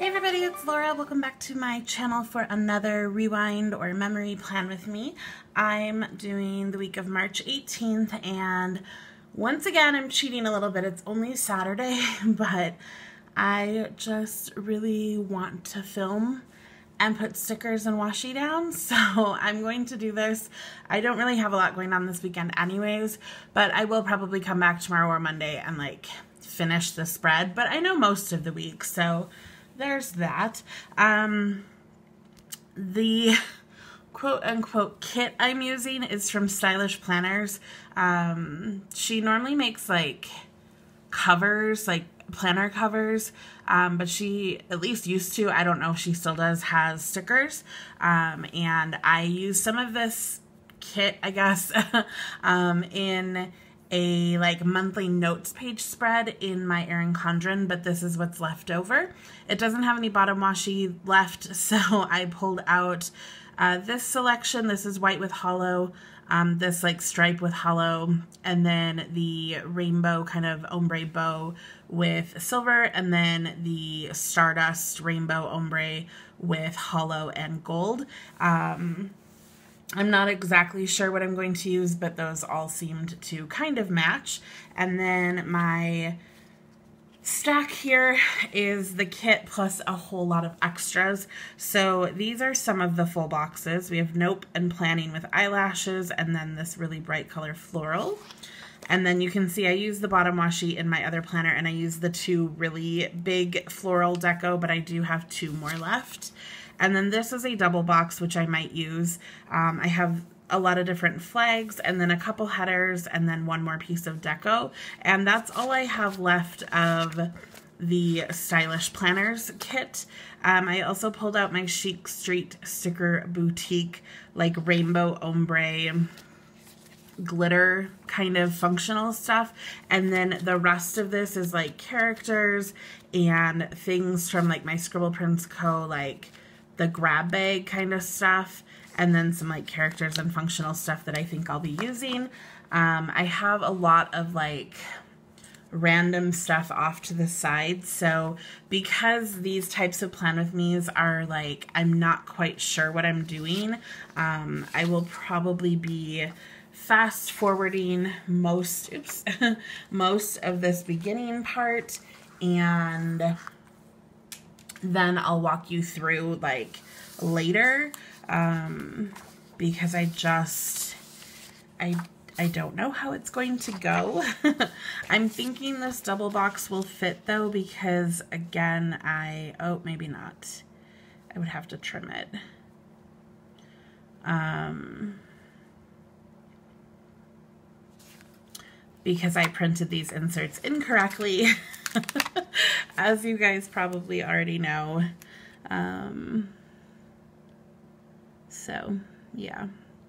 Hey everybody, it's Laura. Welcome back to my channel for another rewind or memory plan with me. I'm doing the week of March 18th and once again I'm cheating a little bit. It's only Saturday, but I just really want to film and put stickers and washi down, so I'm going to do this. I don't really have a lot going on this weekend anyways, but I will probably come back tomorrow or Monday and like finish the spread, but I know most of the week, so there's that. The quote-unquote kit I'm using is from Stylish Planners. She normally makes like covers, like planner covers, but she at least used to, I don't know if she still does, has stickers. And I use some of this kit, I guess, in a like monthly notes page spread in my Erin Condren, but this is what's left over. It doesn't have any bottom washi left, so I pulled out this selection. This is white with hollow, this like stripe with hollow, and then the rainbow kind of ombre bow with silver, and then the stardust rainbow ombre with hollow and gold. I'm not exactly sure what I'm going to use, but those all seemed to kind of match. And then my stack here is the kit plus a whole lot of extras. So these are some of the full boxes. We have Nope and Planning with eyelashes, and then this really bright color floral. And then you can see I use the bottom washi in my other planner, and I use the two really big floral deco, but I do have two more left. And then this is a double box, which I might use. I have a lot of different flags, and then a couple headers, and then one more piece of deco. And that's all I have left of the Stylish Planners kit. I also pulled out my Chic Street Sticker Boutique, like rainbow ombre glitter kind of functional stuff, and then the rest of this is like characters and things from like my Scribble Prints Co., like the grab bag kind of stuff, and then some like characters and functional stuff that I think I'll be using. I have a lot of like random stuff off to the side, so because these types of plan with me's are like I'm not quite sure what I'm doing, I will probably be fast forwarding most of this beginning part, and then I'll walk you through like later, because I don't know how it's going to go. I'm thinking this double box will fit though, because again, oh, maybe not. I would have to trim it. Because I printed these inserts incorrectly, as you guys probably already know. So yeah,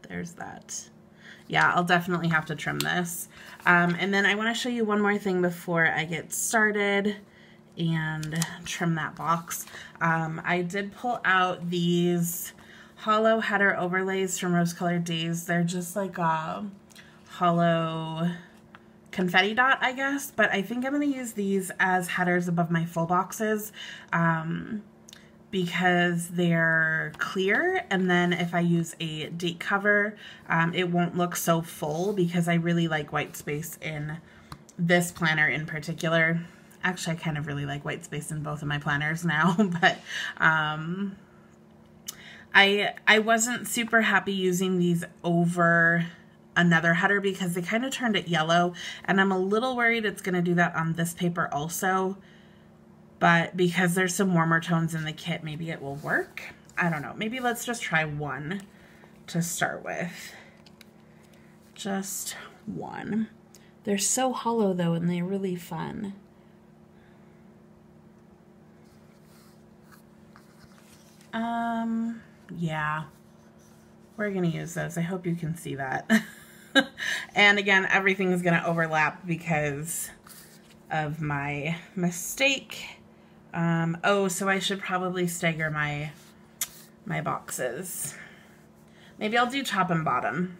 there's that. Yeah, I'll definitely have to trim this. And then I want to show you one more thing before I get started and trim that box. I did pull out these hollow header overlays from Rose Colored Days. They're just like a hollow confetti dot, I guess, but I think I'm going to use these as headers above my full boxes, because they're clear, and then if I use a date cover, it won't look so full, because I really like white space in this planner in particular. Actually, I kind of really like white space in both of my planners now, but I wasn't super happy using these over another header because they kind of turned it yellow, and I'm a little worried it's going to do that on this paper also, but because there's some warmer tones in the kit, maybe it will work. I don't know. Maybe let's just try one to start with. Just one. They're so hollow though, and they're really fun. Yeah, we're gonna use those. I hope you can see that. And again, everything is gonna overlap because of my mistake. Oh, so I should probably stagger my boxes. Maybe I'll do top and bottom.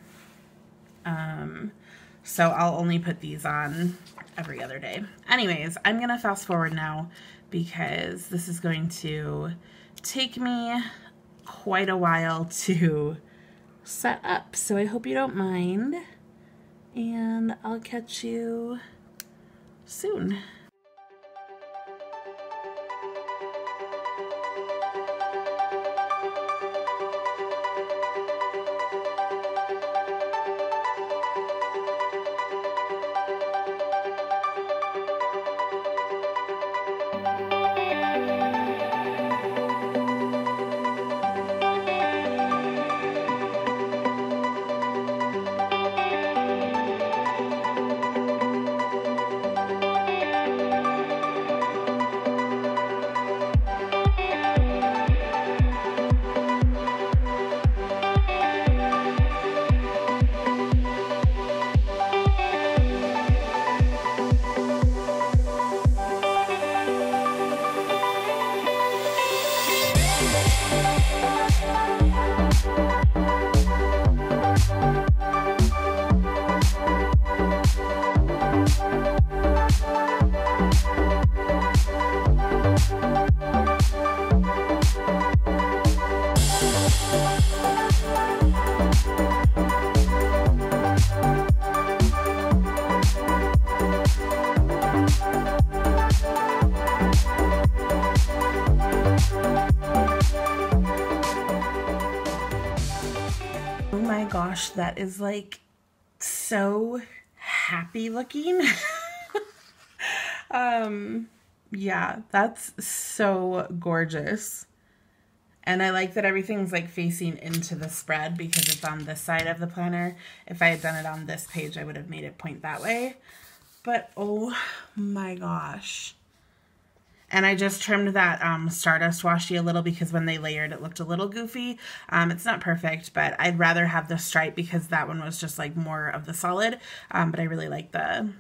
So I'll only put these on every other day. Anyways, I'm gonna fast forward now because this is going to take me quite a while to set up. So I hope you don't mind, and I'll catch you soon. Oh my gosh, that is like so happy looking. Yeah, that's so gorgeous. And I like that everything's like facing into the spread because it's on this side of the planner. If I had done it on this page, I would have made it point that way. But oh my gosh. And I just trimmed that Stardust washi a little because when they layered, it looked a little goofy. It's not perfect, but I'd rather have the stripe because that one was just like more of the solid. But I really like the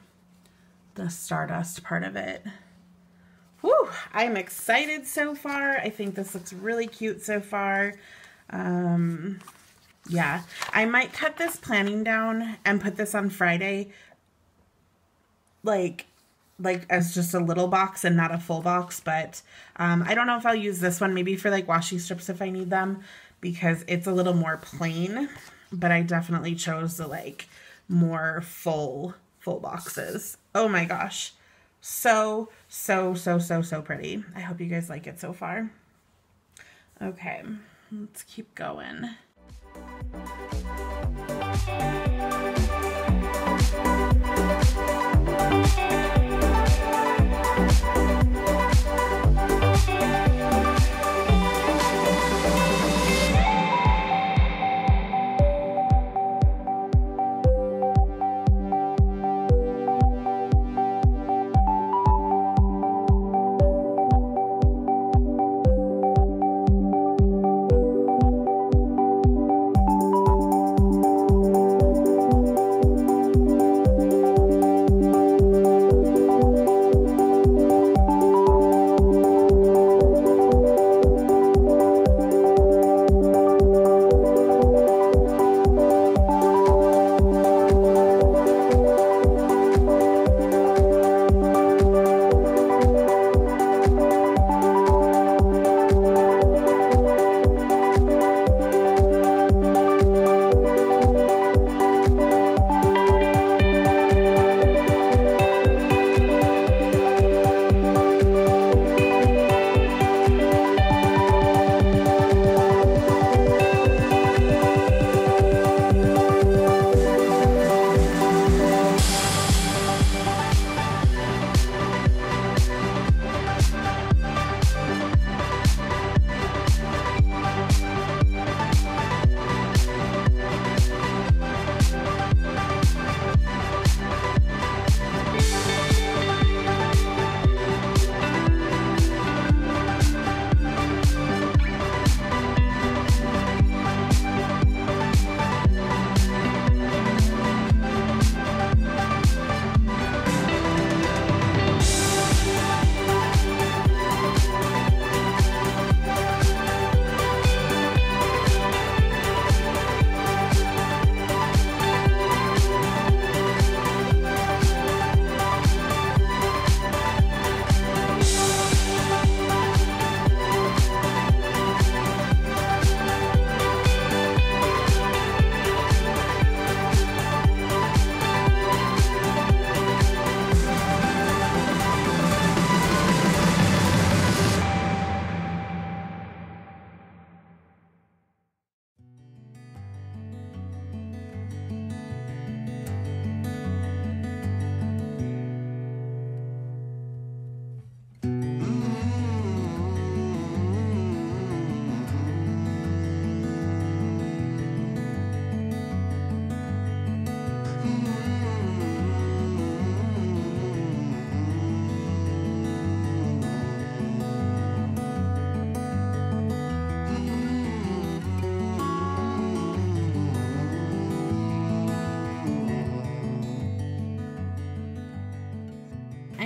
Stardust part of it. Whew, I'm excited so far. I think this looks really cute so far. Yeah, I might cut this planning down and put this on Friday, like as just a little box and not a full box, but I don't know if I'll use this one maybe for like washi strips if I need them because it's a little more plain, but I definitely chose the like more full boxes. Oh my gosh. So pretty. I hope you guys like it so far. Okay, let's keep going.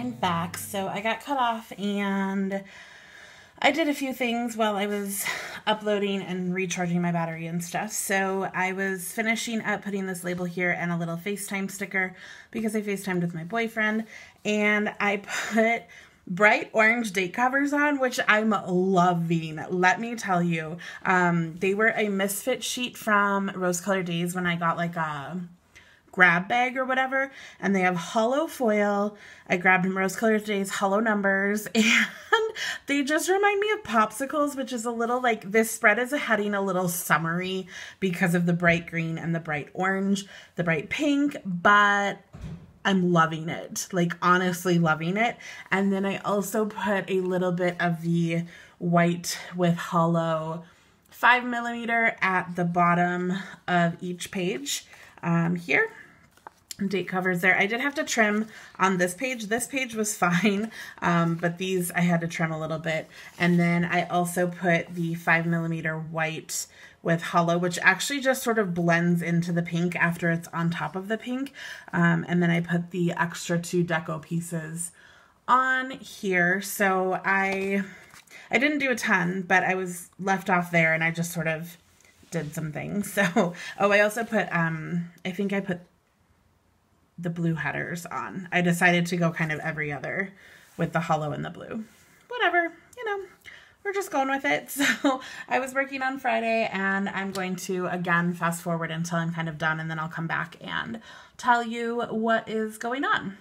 I'm back. So I got cut off and I did a few things while I was uploading and recharging my battery and stuff. So I was finishing up putting this label here and a little FaceTime sticker because I FaceTimed with my boyfriend, and I put bright orange date covers on, which I'm loving. Let me tell you, they were a misfit sheet from Rose Colored Days when I got like a grab bag or whatever, and they have hollow foil. I grabbed Rose Colored Days hollow numbers, and they just remind me of popsicles, which is a little like, this spread is heading a little summery because of the bright green and the bright orange, the bright pink, but I'm loving it, like honestly loving it. And then I also put a little bit of the white with hollow 5mm at the bottom of each page here. Date covers there. I did have to trim on this page. This page was fine, but these I had to trim a little bit. And then I also put the 5mm white with hollow, which actually just sort of blends into the pink after it's on top of the pink. And then I put the extra 2 deco pieces on here. So I didn't do a ton, but I was left off there and I just sort of did some things. So, oh, I also put, I think I put the blue headers on. I decided to go kind of every other with the hollow and the blue. Whatever, you know, we're just going with it. So I was working on Friday, and I'm going to, again, fast forward until I'm kind of done, and then I'll come back and tell you what is going on.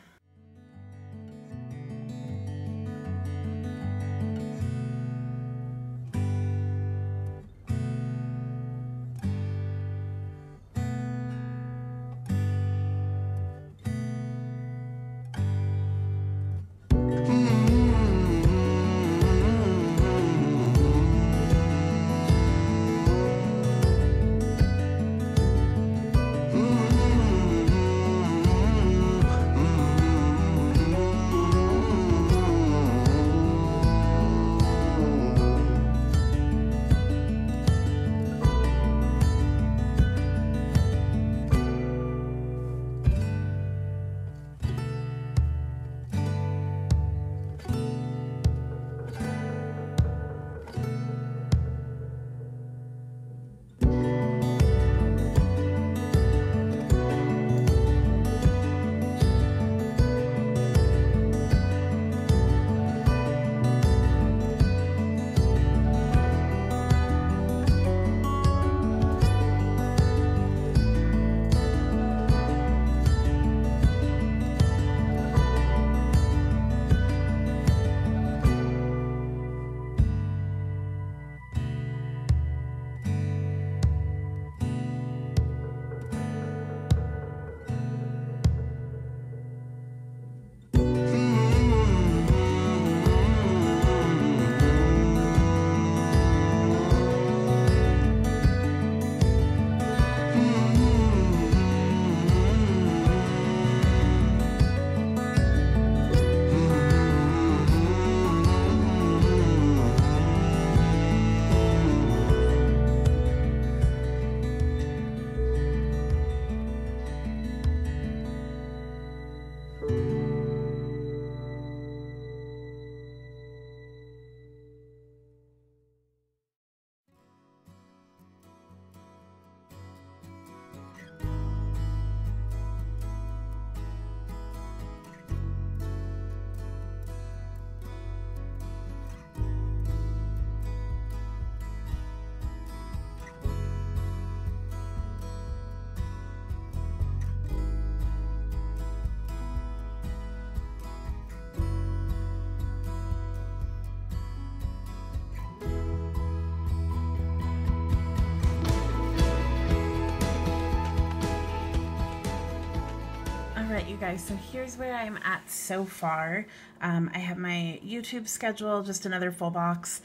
Alright, you guys, so here's where I'm at so far. I have my YouTube schedule, just another full box.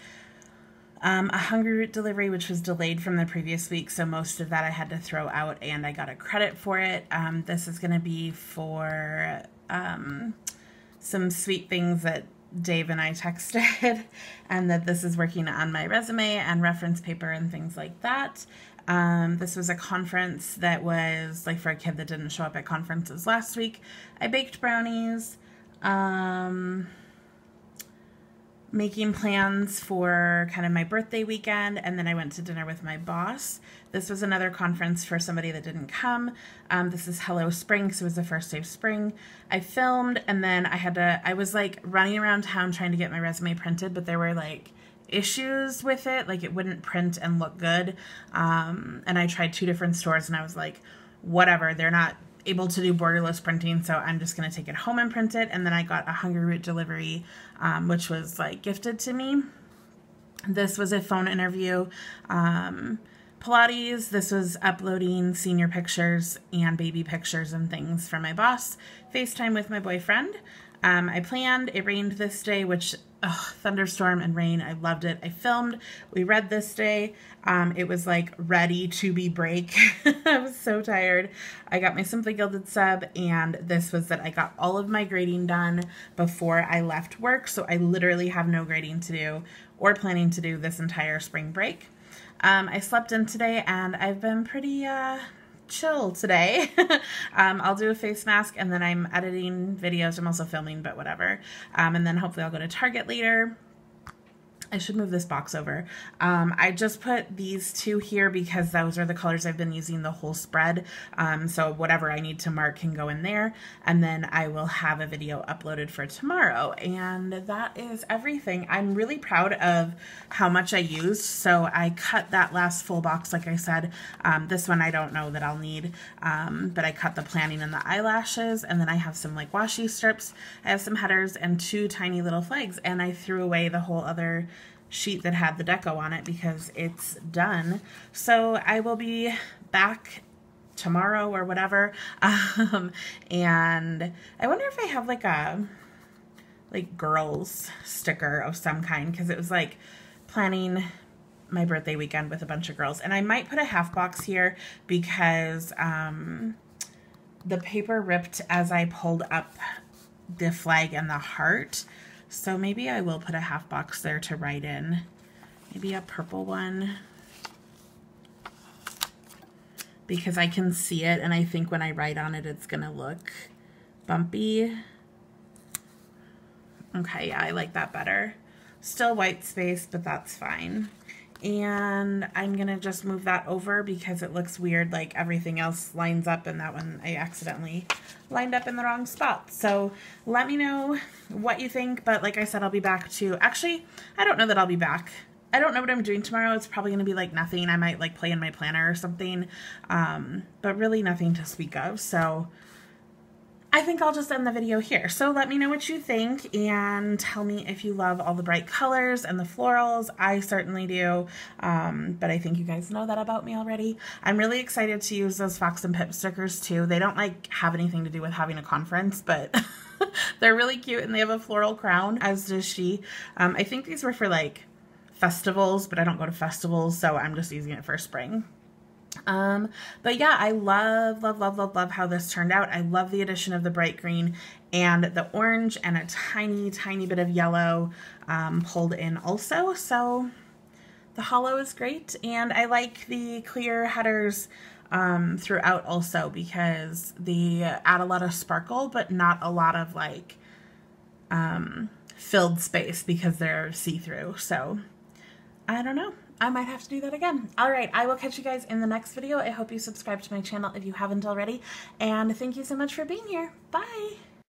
A Hungry Root delivery, which was delayed from the previous week, so most of that I had to throw out, and I got a credit for it. This is going to be for some sweet things that Dave and I texted, and that this is working on my resume and reference paper and things like that. This was a conference that was like for a kid that didn't show up at conferences last week. I baked brownies. Making plans for kind of my birthday weekend, and then I went to dinner with my boss. This was another conference for somebody that didn't come. This is Hello Spring, so it was the first day of spring. I filmed, and then I was like running around town trying to get my resume printed, but there were like issues with it, like it wouldn't print and look good. And I tried 2 different stores, and I was like, whatever, they're not able to do borderless printing, so I'm just going to take it home and print it. And then I got a Hungry Root delivery, which was like gifted to me. This was a phone interview. Pilates, this was uploading senior pictures and baby pictures and things for my boss. FaceTime with my boyfriend. I planned, it rained this day, which, thunderstorm and rain, I loved it. I filmed, we read this day. It was like ready to be break. I was so tired. I got my Simply Gilded sub, and this was that I got all of my grading done before I left work, so I literally have no grading to do or planning to do this entire spring break. I slept in today, and I've been pretty chill today. I'll do a face mask, and then I'm editing videos. I'm also filming, but whatever. And then hopefully I'll go to Target later. I should move this box over. I just put these 2 here because those are the colors I've been using the whole spread. So whatever I need to mark can go in there. And then I will have a video uploaded for tomorrow. And that is everything. I'm really proud of how much I used. So I cut that last full box, like I said. This one I don't know that I'll need. But I cut the planning and the eyelashes. And then I have some like washi strips. I have some headers and 2 tiny little flags. And I threw away the whole other sheet that had the deco on it because it's done. So I will be back tomorrow or whatever. And I wonder if I have like a girls sticker of some kind, because it was like planning my birthday weekend with a bunch of girls. And I might put a half box here because the paper ripped as I pulled up the flag and the heart. So maybe I will put a half box there to write in. Maybe a purple one, because I can see it, and I think when I write on it, it's gonna look bumpy. Okay, yeah, I like that better. Still white space, but that's fine. And I'm gonna just move that over because it looks weird, like everything else lines up, and that one I accidentally lined up in the wrong spot. So let me know what you think, but like I said, I'll be back to, actually, I don't know that I'll be back. I don't know what I'm doing tomorrow. It's probably gonna be like nothing. I might like play in my planner or something, but really nothing to speak of. So I think I'll just end the video here. So let me know what you think and tell me if you love all the bright colors and the florals. I certainly do, but I think you guys know that about me already. I'm really excited to use those Fox and Pip stickers too. They don't like have anything to do with having a conference, but they're really cute, and they have a floral crown, as does she. I think these were for like festivals, but I don't go to festivals, so I'm just using it for spring. But yeah, I love how this turned out. I love the addition of the bright green and the orange and a tiny bit of yellow pulled in also. So the hollow is great, and I like the clear headers throughout also because they add a lot of sparkle, but not a lot of like filled space because they're see-through. So I don't know. I might have to do that again. All right, I will catch you guys in the next video. I hope you subscribe to my channel if you haven't already. And thank you so much for being here. Bye.